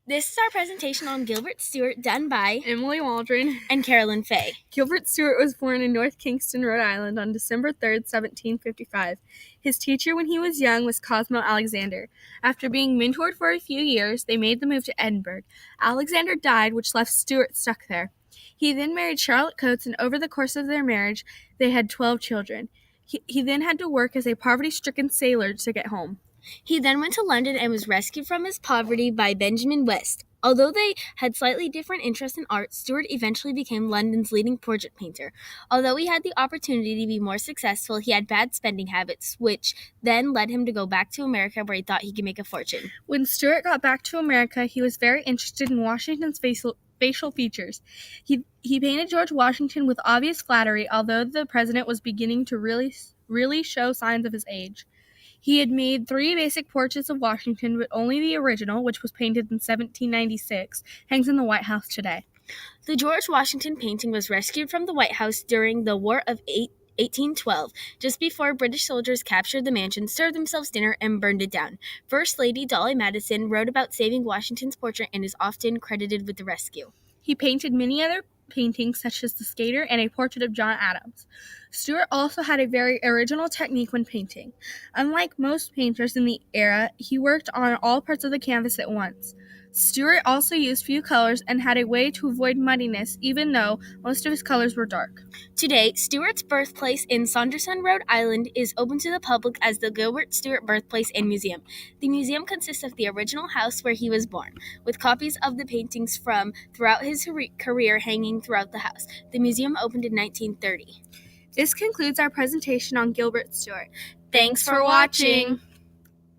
This is our presentation on Gilbert Stuart, done by Emily Waldron and Carolyn Fay. Gilbert Stuart was born in North Kingston, Rhode Island on December 3rd, 1755. His teacher when he was young was Cosmo Alexander. After being mentored for a few years, they made the move to Edinburgh. Alexander died, which left Stuart stuck there. He then married Charlotte Coates, and over the course of their marriage, they had 12 children. He then had to work as a poverty-stricken sailor to get home. He then went to London and was rescued from his poverty by Benjamin West. Although they had slightly different interests in art, Stuart eventually became London's leading portrait painter. Although he had the opportunity to be more successful, he had bad spending habits, which then led him to go back to America where he thought he could make a fortune. When Stuart got back to America, he was very interested in Washington's facial features. He painted George Washington with obvious flattery, although the president was beginning to really show signs of his age. He had made 3 basic portraits of Washington, but only the original, which was painted in 1796, hangs in the White House today. The George Washington painting was rescued from the White House during the War of 1812, just before British soldiers captured the mansion, served themselves dinner, and burned it down. First Lady Dolly Madison wrote about saving Washington's portrait and is often credited with the rescue. He painted many other paintings, such as The Skater and a portrait of John Adams. Stuart also had a very original technique when painting. Unlike most painters in the era, he worked on all parts of the canvas at once. Stuart also used few colors and had a way to avoid muddiness, even though most of his colors were dark. Today, Stuart's birthplace in Saunderson, Rhode Island is open to the public as the Gilbert Stuart Birthplace and Museum. The museum consists of the original house where he was born, with copies of the paintings from throughout his career hanging throughout the house. The museum opened in 1930. This concludes our presentation on Gilbert Stuart. Thanks for watching!